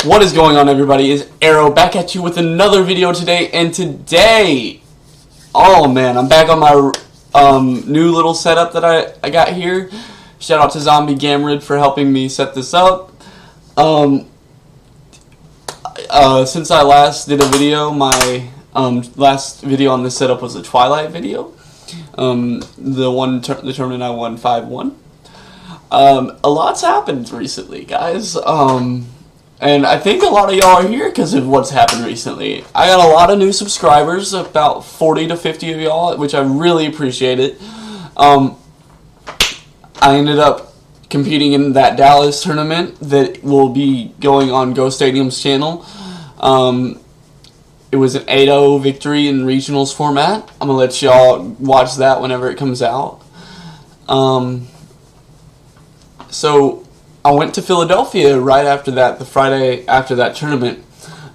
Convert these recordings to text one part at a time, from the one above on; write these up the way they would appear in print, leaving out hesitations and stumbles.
What is going on, everybody? It's Arrow back at you with another video today, and today, oh man, I'm back on my new little setup that I got here. Shout out to Zombie Gamrid for helping me set this up. Since I last did a video, my last video on this setup was a Twilight video. The tournament I won 5-1. A lot's happened recently, guys. And I think a lot of y'all are here because of what's happened recently. I got a lot of new subscribers, about 40 to 50 of y'all, which I really appreciate it. I ended up competing in that Dallas tournament that will be going on Go Stadium's channel. It was an 8-0 victory in regionals format. I'm going to let y'all watch that whenever it comes out. So I went to Philadelphia right after that, the Friday after that tournament,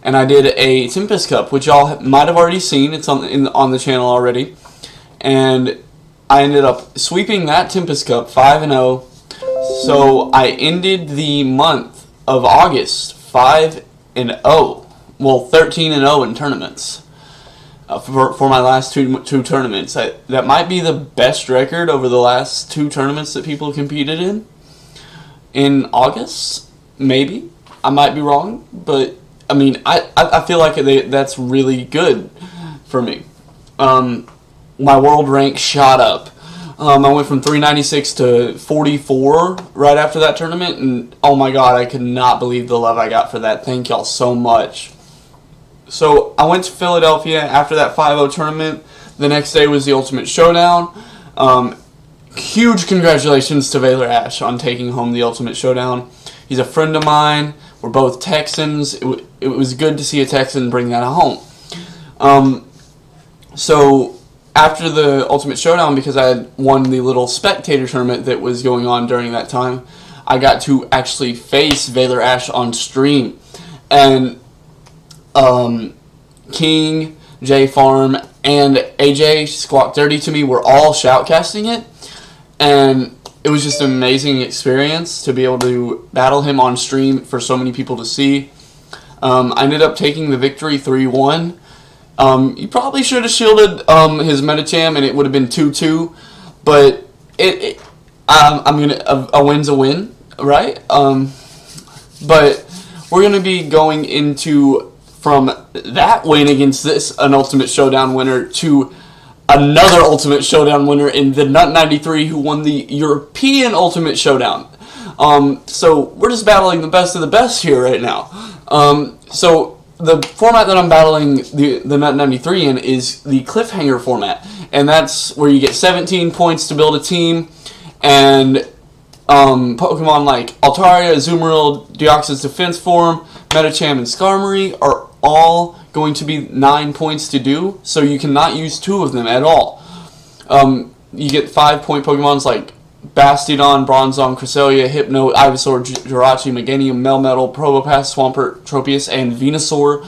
and I did a Tempest Cup, which y'all might have already seen. It's on the channel already, and I ended up sweeping that Tempest Cup 5-0. So I ended the month of August 5-0, well 13-0 in tournaments for my last two tournaments. That might be the best record over the last two tournaments that people competed in August, maybe. I might be wrong, but I mean, I feel like that's really good for me. My world rank shot up. I went from 396 to 44 right after that tournament, and oh my god, I could not believe the love I got for that. Thank y'all so much. So I went to Philadelphia after that 5-0 tournament. The next day was the Ultimate Showdown. Huge congratulations to Valor Ash on taking home the Ultimate Showdown. He's a friend of mine. We're both Texans. It was good to see a Texan bring that home. So after the Ultimate Showdown, because I had won the little spectator tournament that was going on during that time, I got to actually face Valor Ash on stream. And King, J Farm, and AJ Squawk Dirty to me were all shoutcasting it. And it was just an amazing experience to be able to battle him on stream for so many people to see. I ended up taking the victory 3-1. You probably should have shielded his Metacham and it would have been 2-2. But a win's a win, right? But we're going to be going into, from that win against an Ultimate Showdown winner, to another Ultimate Showdown winner in the THENUT93 who won the European Ultimate Showdown. So we're just battling the best of the best here right now. So the format that I'm battling the THENUT93 in is the Cliffhanger format, and that's where you get 17 points to build a team, and Pokemon like Altaria, Azumarill, Deoxys Defense Form, Metacham, and Skarmory are all going to be 9 points to do, so you cannot use 2 of them at all. You get 5-point Pokemons like Bastiodon, Bronzong, Cresselia, Hypno, Ivysaur, Jirachi, Meganium, Melmetal, Probopass, Swampert, Tropius, and Venusaur.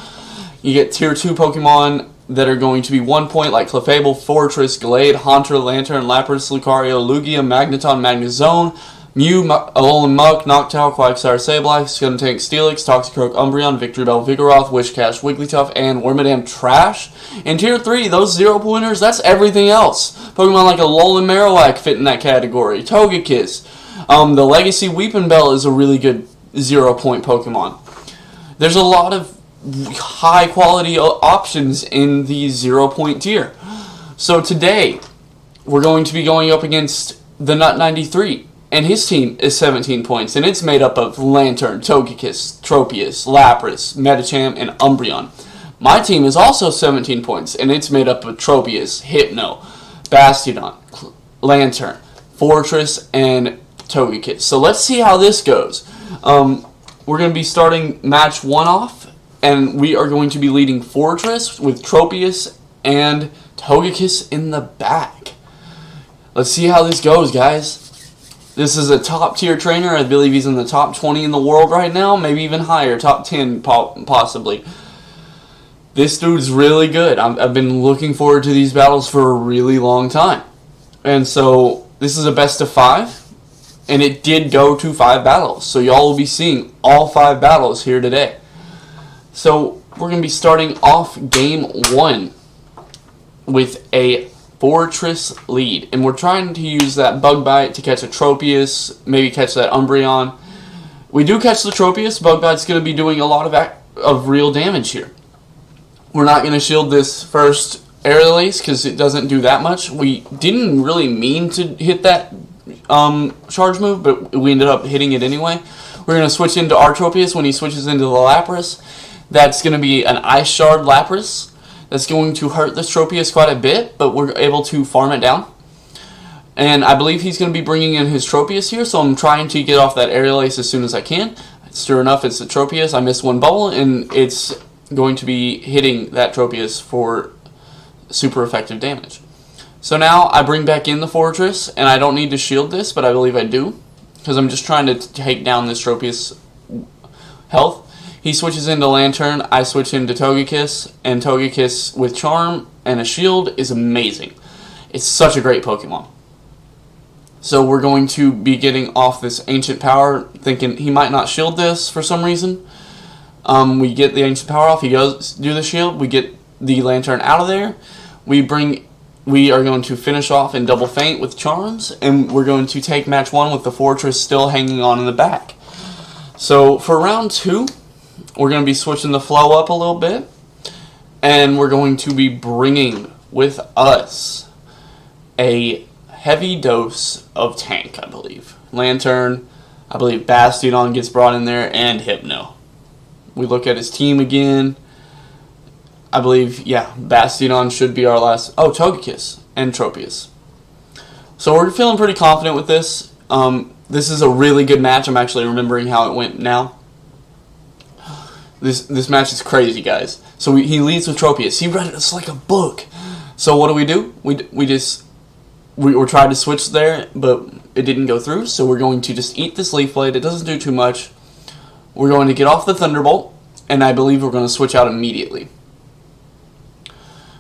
You get Tier 2 Pokemon that are going to be 1 point like Clefable, Fortress, Glade, Haunter, Lantern, Lapras, Lucario, Lugia, Magneton, Magnezone, Mew, Alolan Muck, Noctowl, Quagsire, Sableye, Skuntank, Steelix, Toxicroak, Umbreon, Victreebel, Vigoroth, Wishcash, Wigglytuff, and Wormadam Trash. In Tier 3, those 0-pointers, that's everything else. Pokemon like Alolan Marowak fit in that category. Togekiss. The Legacy Weepinbell is a really good 0-point Pokemon. There's a lot of high-quality options in the 0-point tier. So today, we're going to be going up against the THENUT93. And his team is 17 points, and it's made up of Lantern, Togekiss, Tropius, Lapras, Metacham, and Umbreon. My team is also 17 points, and it's made up of Tropius, Hypno, Bastiodon, Lantern, Fortress, and Togekiss. So let's see how this goes. We're going to be starting match 1 off, and we are going to be leading Fortress with Tropius and Togekiss in the back. Let's see how this goes, guys. This is a top-tier trainer. I believe he's in the top 20 in the world right now, maybe even higher, top 10 possibly. This dude's really good. I've been looking forward to these battles for a really long time. And so this is a best of 5, and it did go to 5 battles. So y'all will be seeing all 5 battles here today. So we're going to be starting off game 1 with a Fortress lead. And we're trying to use that Bug Bite to catch a Tropius, maybe catch that Umbreon. We do catch the Tropius. Bug Bite's going to be doing a lot of real damage here. We're not going to shield this first Aerial Ace because it doesn't do that much. We didn't really mean to hit that charge move, but we ended up hitting it anyway. We're going to switch into our Tropius when he switches into the Lapras. That's going to be an Ice Shard Lapras. That's going to hurt this Tropius quite a bit, but we're able to farm it down. And I believe he's going to be bringing in his Tropius here, so I'm trying to get off that Aerial Ace as soon as I can. Sure enough, it's the Tropius. I missed one bubble, and it's going to be hitting that Tropius for super effective damage. So now I bring back in the Fortress, and I don't need to shield this, but I believe I do, because I'm just trying to take down this Tropius health. He switches into Lantern, I switch into Togekiss, and Togekiss with Charm and a shield is amazing. It's such a great Pokemon. So we're going to be getting off this Ancient Power, thinking he might not shield this for some reason. We get the Ancient Power off, he goes do the shield, we get the Lantern out of there. We are going to finish off in Double Feint with Charms, and we're going to take match 1 with the Fortress still hanging on in the back. So for round 2, we're going to be switching the flow up a little bit, and we're going to be bringing with us a heavy dose of tank, I believe. Lantern, I believe Bastiodon gets brought in there, and Hypno. We look at his team again. I believe, yeah, Bastiodon should be our last. Oh, Togekiss and Tropius. So we're feeling pretty confident with this. This is a really good match. I'm actually remembering how it went now. This match is crazy, guys. So he leads with Tropius. He read us like a book. So what do? We were trying to switch there, but it didn't go through. So we're going to just eat this Leaf Blade. It doesn't do too much. We're going to get off the Thunderbolt, and I believe we're going to switch out immediately.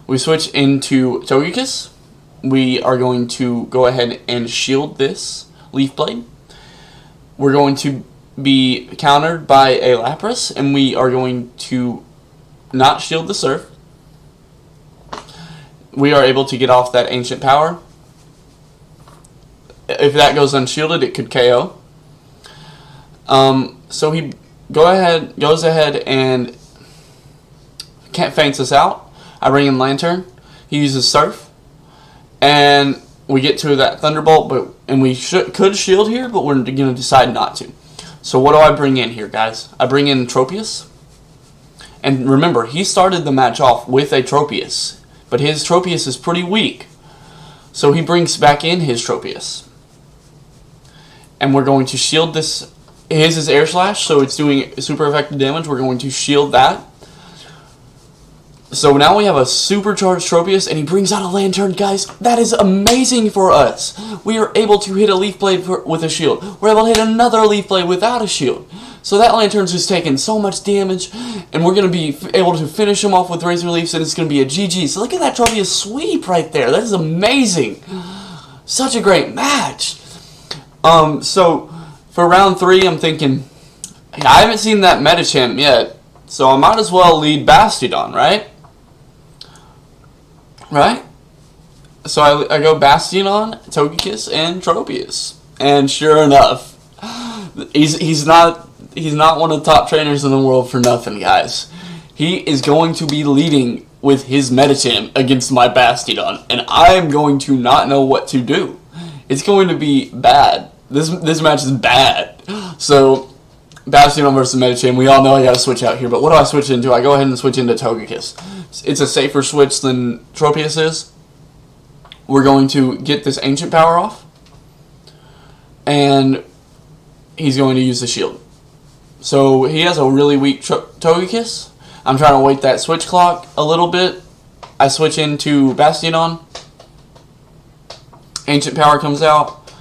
We switch into Togekiss. We are going to go ahead and shield this Leaf Blade. We're going to be countered by a Lapras, and we are going to not shield the Surf. We are able to get off that Ancient Power. If that goes unshielded, it could KO. So he goes ahead and feints us out. I bring in Lantern. He uses Surf, and we get to that Thunderbolt, and we could shield here, but we're going to decide not to. So what do I bring in here, guys? I bring in Tropius, and remember, he started the match off with a Tropius, but his Tropius is pretty weak, so he brings back in his Tropius, and we're going to shield this. His is Air Slash, so it's doing super effective damage. We're going to shield that. So now we have a supercharged Tropius, and he brings out a Lantern, guys. That is amazing for us. We are able to hit a Leaf Blade with a shield. We're able to hit another Leaf Blade without a shield. So that Lantern's just taking so much damage, and we're going to be able to finish him off with Razor Leafs, and it's going to be a GG. So look at that Tropius sweep right there. That is amazing. Such a great match. So for round 3, I'm thinking, I haven't seen that Medicham yet, so I might as well lead Bastiodon, right? Right? So I go Bastiodon, Togekiss, and Tropius. And sure enough, he's not one of the top trainers in the world for nothing, guys. He is going to be leading with his Medicham against my Bastiodon, and I am going to not know what to do. It's going to be bad. This match is bad. So Bastiodon versus Medicham, we all know I gotta switch out here, but what do I switch into? I go ahead and switch into Togekiss. It's a safer switch than Tropius is. We're going to get this Ancient Power off, and he's going to use the shield. So he has a really weak Togekiss. I'm trying to wait that switch clock a little bit. I switch into Bastiodon. Ancient Power comes out.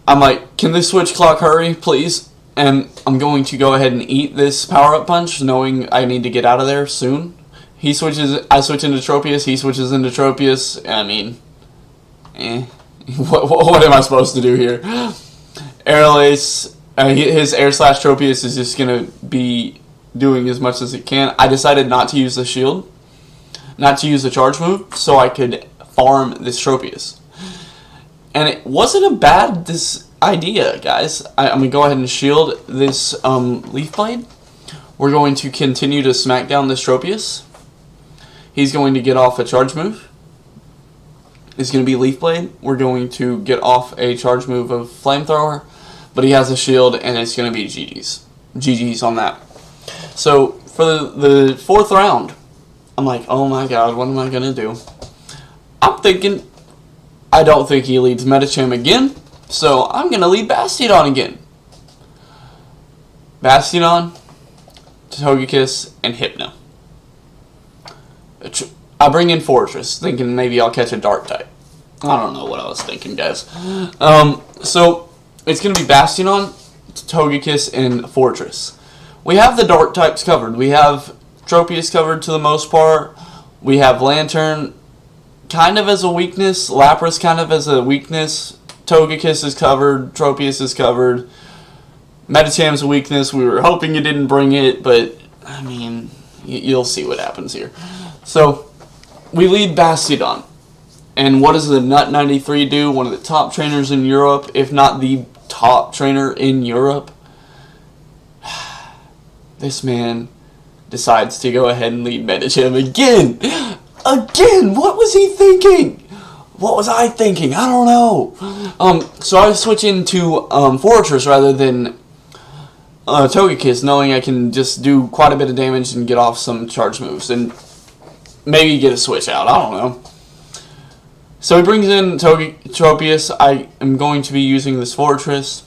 I'm like, can this switch clock hurry, please? And I'm going to go ahead and eat this power-up punch, knowing I need to get out of there soon. I switch into Tropius, he switches into Tropius. I mean, what am I supposed to do here? Aerial Ace, his Air Slash Tropius is just going to be doing as much as it can. I decided not to use the shield, not to use the charge move, so I could farm this Tropius. And it wasn't a bad idea, guys. I'm going to go ahead and shield this Leaf Blade. We're going to continue to smack down this Tropius. He's going to get off a charge move. It's going to be Leaf Blade. We're going to get off a charge move of Flamethrower, but he has a shield, and it's going to be GG's. GG's on that. So, for the 4th round, I'm like, oh my god, what am I going to do? I'm thinking, I don't think he leads Medicham again, so I'm going to lead Bastiodon again. Bastiodon, Togekiss, and Hypno. I bring in Fortress, thinking maybe I'll catch a Dark type. I don't know what I was thinking, guys. So, it's going to be Bastiodon, Togekiss, and Fortress. We have the Dark types covered. We have Tropius covered to the most part. We have Lantern kind of as a weakness. Lapras kind of as a weakness. Togekiss is covered. Tropius is covered. Medicham's a weakness. We were hoping you didn't bring it, but, I mean, you'll see what happens here. So, we lead Bastiodon. And what does the THENUT93 do? One of the top trainers in Europe, if not the top trainer in Europe. This man decides to go ahead and lead Medicham again. Again! What was he thinking? What was I thinking? I don't know. So I switch into Fortress rather than Togekiss, knowing I can just do quite a bit of damage and get off some charge moves. And maybe get a switch out. I don't know. So he brings in Tropius. I am going to be using this Fortress.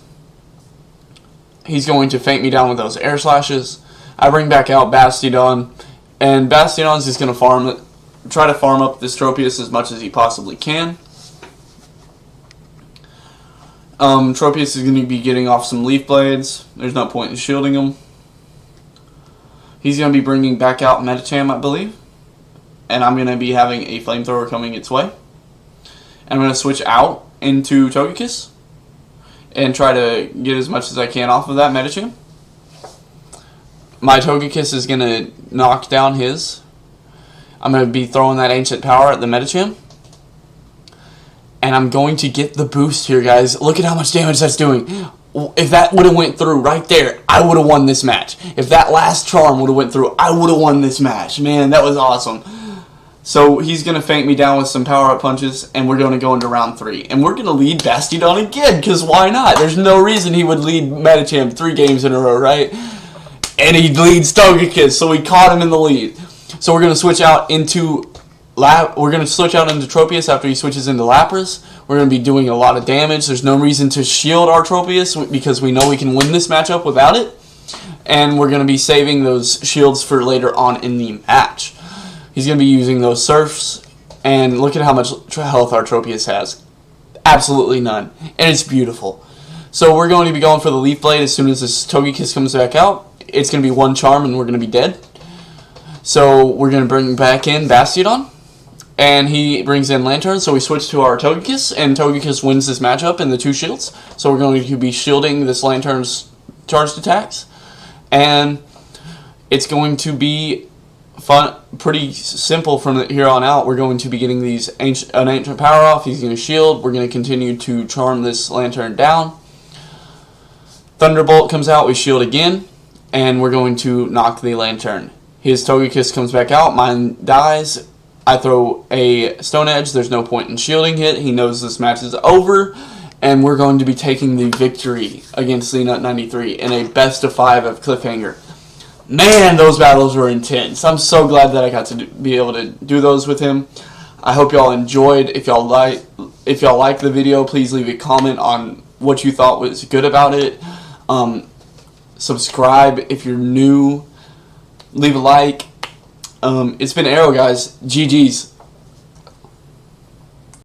He's going to feint me down with those air slashes. I bring back out Bastiodon. And Bastiodon's just going to try to farm up this Tropius as much as he possibly can. Tropius is going to be getting off some Leaf Blades. There's no point in shielding him. He's going to be bringing back out Medicham, I believe. And I'm going to be having a Flamethrower coming its way. And I'm going to switch out into Togekiss and try to get as much as I can off of that Medicham. My Togekiss is going to knock down his. I'm going to be throwing that Ancient Power at the Medicham. And I'm going to get the boost here, guys. Look at how much damage that's doing. If that would have went through right there, I would have won this match. If that last charm would have went through, I would have won this match. Man, that was awesome. So he's going to feint me down with some power-up punches, and we're going to go into round 3. And we're going to lead Bastiodon again, because why not? There's no reason he would lead Medicham 3 games in a row, right? And he leads Togekiss, so we caught him in the lead. So we're going to switch out into Tropius after he switches into Lapras. We're going to be doing a lot of damage. There's no reason to shield our Tropius because we know we can win this matchup without it. And we're going to be saving those shields for later on in the match. He's going to be using those Surfs. And look at how much health our Tropius has. Absolutely none. And it's beautiful. So we're going to be going for the Leaf Blade as soon as this Togekiss comes back out. It's going to be one charm and we're going to be dead. So we're going to bring back in Bastiodon. And he brings in Lantern, so we switch to our Togekiss, and Togekiss wins this matchup in the 2 shields. So we're going to be shielding this Lantern's charged attacks. And it's going to be fun, pretty simple from here on out. We're going to be getting an ancient power off. He's going to shield. We're going to continue to charm this Lantern down. Thunderbolt comes out. We shield again. And we're going to knock the Lantern. His Togekiss comes back out. Mine dies. I throw a Stone Edge. There's no point in shielding it. He knows this match is over. And we're going to be taking the victory against the THENUT93 in a best of 5 of Cliffhanger. Man, those battles were intense. I'm so glad that I got to be able to do those with him. I hope y'all enjoyed. If y'all like the video, please leave a comment on what you thought was good about it. Subscribe if you're new. Leave a like. It's been Arrow, guys. GG's.